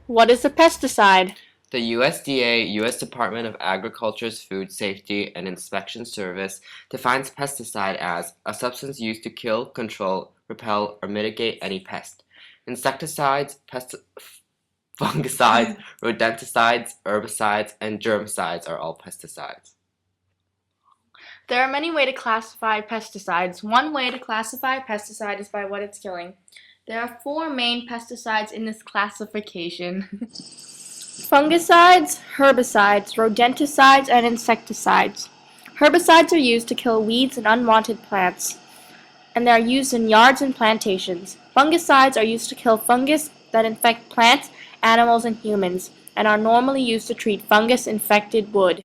What is a pesticide? The USDA, U.S. Department of Agriculture's Food Safety and Inspection Service, defines pesticide as a substance used to kill, control, repel, or mitigate any pest. Insecticides, fungicides, rodenticides, herbicides, and germicides are all pesticides. There are many ways to classify pesticides. One way to classify a pesticide is by what it's killing. There are four main pesticides in this classification. Fungicides, herbicides, rodenticides, and insecticides. Herbicides are used to kill weeds and unwanted plants, and they are used in yards and plantations. Fungicides are used to kill fungus that infect plants, animals, and humans, and are normally used to treat fungus-infected wood.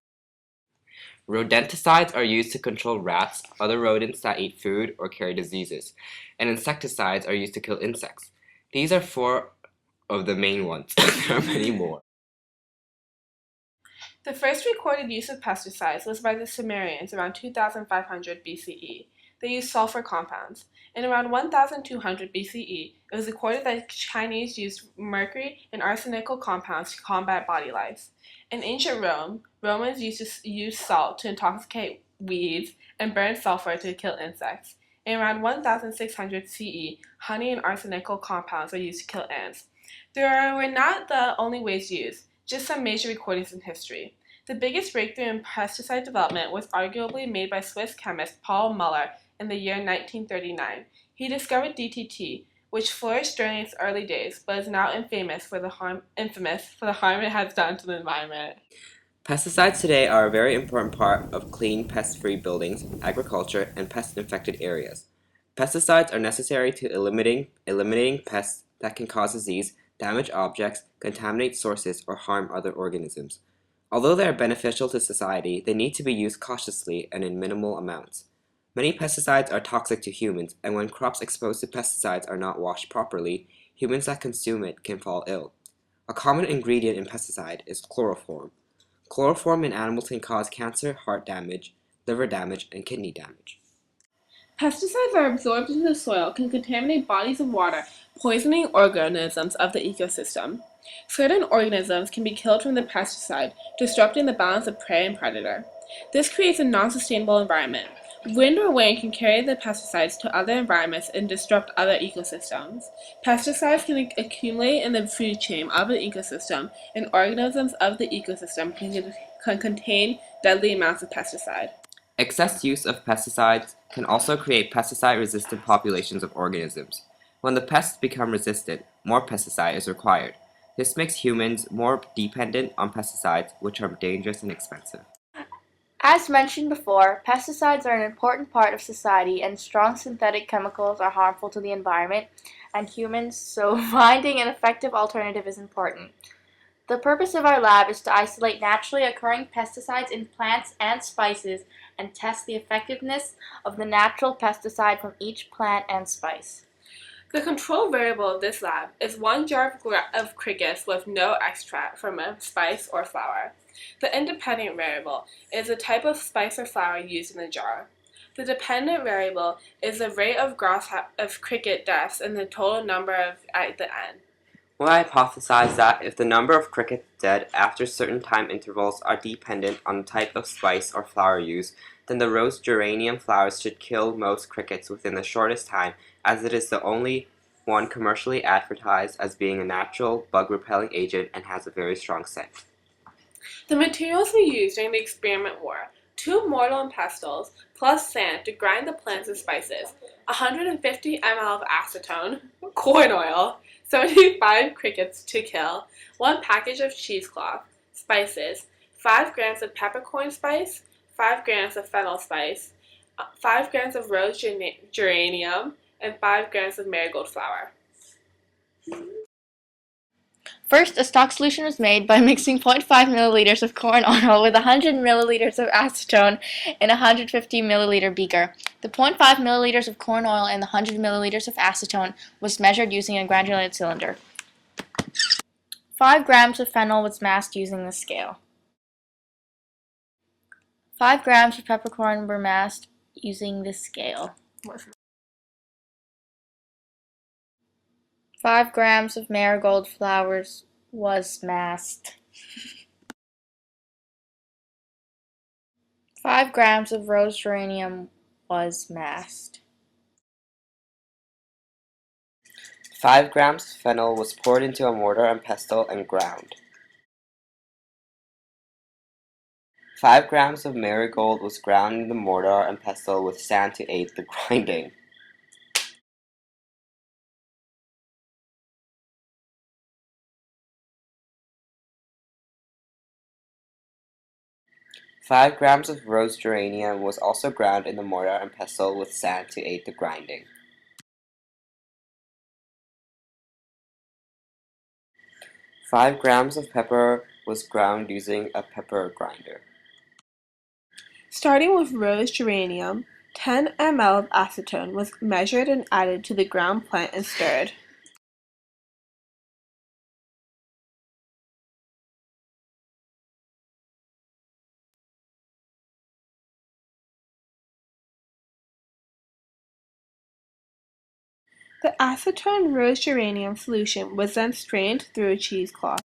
Rodenticides are used to control rats, other rodents that eat food or carry diseases, and insecticides are used to kill insects. These are four of the main ones. There are many more. The first recorded use of pesticides was by the Sumerians around 2500 BCE. They used sulfur compounds. In around 1200 BCE, it was recorded that Chinese used mercury and arsenical compounds to combat body lice. In ancient Rome, Romans used to use salt to intoxicate weeds and burn sulfur to kill insects. In around 1600 CE, honey and arsenical compounds were used to kill ants. They were not the only ways used, just some major recordings in history. The biggest breakthrough in pesticide development was arguably made by Swiss chemist Paul Muller in the year 1939. He discovered DDT, which flourished during its early days, but is now infamous for the harm it has done to the environment. Pesticides today are a very important part of clean, pest-free buildings, agriculture, and pest-infected areas. Pesticides are necessary to eliminating pests that can cause disease, damage objects, contaminate sources, or harm other organisms. Although they are beneficial to society, they need to be used cautiously and in minimal amounts. Many pesticides are toxic to humans, and when crops exposed to pesticides are not washed properly, humans that consume it can fall ill. A common ingredient in pesticide is chloroform. Chloroform in animals can cause cancer, heart damage, liver damage, and kidney damage. Pesticides are absorbed into the soil, can contaminate bodies of water, poisoning organisms of the ecosystem. Certain organisms can be killed from the pesticide, disrupting the balance of prey and predator. This creates a non-sustainable environment. Wind or rain can carry the pesticides to other environments and disrupt other ecosystems. Pesticides can accumulate in the food chain of an ecosystem, and organisms of the ecosystem can contain deadly amounts of pesticide. Excess use of pesticides can also create pesticide-resistant populations of organisms. When the pests become resistant, more pesticide is required. This makes humans more dependent on pesticides, which are dangerous and expensive. As mentioned before, pesticides are an important part of society, and strong synthetic chemicals are harmful to the environment and humans, so finding an effective alternative is important. The purpose of our lab is to isolate naturally occurring pesticides in plants and spices and test the effectiveness of the natural pesticide from each plant and spice. The control variable of this lab is 1 jar of crickets with no extract from a spice or flour. The independent variable is the type of spice or flour used in the jar. The dependent variable is the rate of cricket deaths and the total number at the end. We hypothesize that if the number of crickets dead after certain time intervals are dependent on the type of spice or flour used, then the rose geranium flowers should kill most crickets within the shortest time, as it is the only one commercially advertised as being a natural bug-repelling agent and has a very strong scent. The materials we used during the experiment were 2 mortar and pestles plus sand to grind the plants and spices, 150 ml of acetone, corn oil, 75 crickets to kill, 1 package of cheesecloth, spices, 5 grams of peppercorn spice, 5 grams of fennel spice, 5 grams of rose geranium, and 5 grams of marigold flour. First, a stock solution was made by mixing 0.5 milliliters of corn oil with 100 milliliters of acetone in a 150 milliliter beaker. The 0.5 milliliters of corn oil and the 100 milliliters of acetone was measured using a granulated cylinder. 5 grams of fennel was masked using the scale. 5 grams of peppercorn were masked using the scale. 5 grams of marigold flowers was masked. 5 grams of rose geranium was masked. 5 grams of fennel was poured into a mortar and pestle and ground. 5 grams of marigold was ground in the mortar and pestle with sand to aid the grinding. 5 grams of rose geranium was also ground in the mortar and pestle with sand to aid the grinding. 5 grams of pepper was ground using a pepper grinder. Starting with rose geranium, 10 ml of acetone was measured and added to the ground plant and stirred. The acetone rose geranium solution was then strained through a cheesecloth.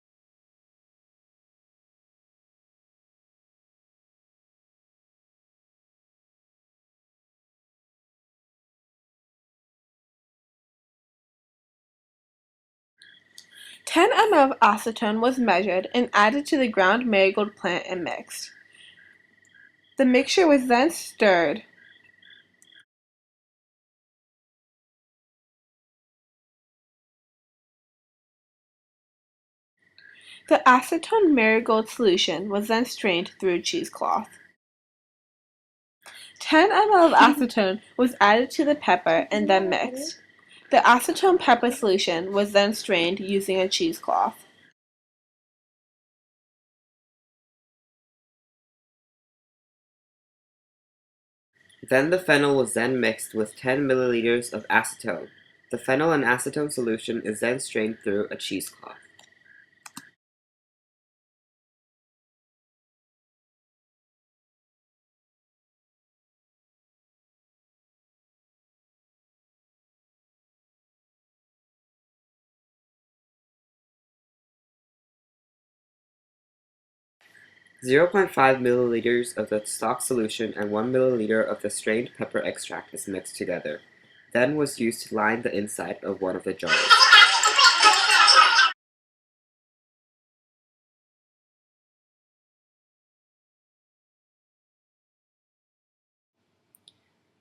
Ten ml of acetone was measured and added to the ground marigold plant and mixed. The mixture was then stirred. The acetone marigold solution was then strained through a cheesecloth. 10 ml of acetone was added to the pepper and then mixed. The acetone pepper solution was then strained using a cheesecloth. Then the fennel was then mixed with 10 milliliters of acetone. The fennel and acetone solution is then strained through a cheesecloth. Zero point 0.5 milliliters of the stock solution and 1 milliliter of the strained pepper extract is mixed together, then was used to line the inside of one of the jars.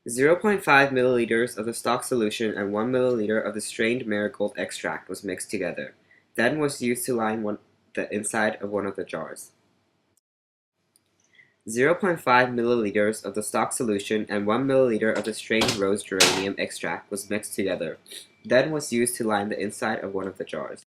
0.5 milliliters of the stock solution and 1 milliliter of the strained marigold extract was mixed together, then was used to line the inside of one of the jars. 0.5 milliliters of the stock solution and 1 milliliter of the strained rose geranium extract was mixed together, then was used to line the inside of one of the jars.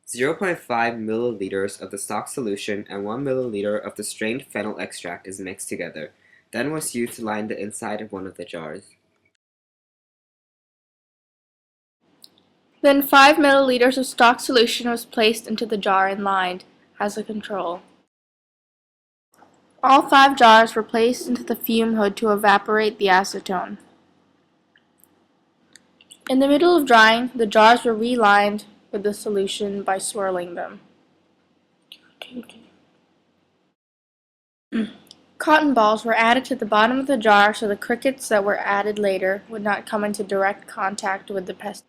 0.5 milliliters of the stock solution and 1 milliliter of the strained fennel extract is mixed together, then was used to line the inside of one of the jars. Then 5 milliliters of stock solution was placed into the jar and lined, as a control. All 5 jars were placed into the fume hood to evaporate the acetone. In the middle of drying, the jars were relined with the solution by swirling them. Cotton balls were added to the bottom of the jar so the crickets that were added later would not come into direct contact with the pest.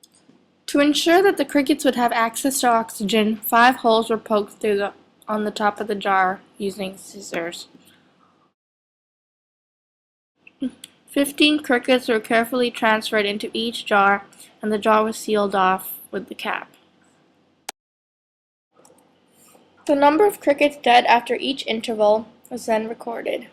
To ensure that the crickets would have access to oxygen, 5 holes were poked through on the top of the jar using scissors. 15 crickets were carefully transferred into each jar, and the jar was sealed off with the cap. The number of crickets dead after each interval was then recorded.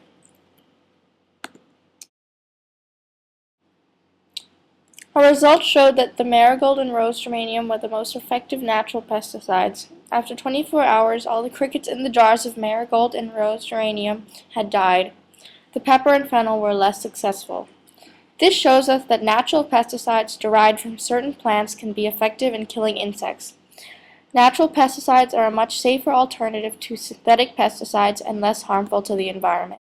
Our results showed that the marigold and rose geranium were the most effective natural pesticides. After 24 hours, all the crickets in the jars of marigold and rose geranium had died. The pepper and fennel were less successful. This shows us that natural pesticides derived from certain plants can be effective in killing insects. Natural pesticides are a much safer alternative to synthetic pesticides and less harmful to the environment.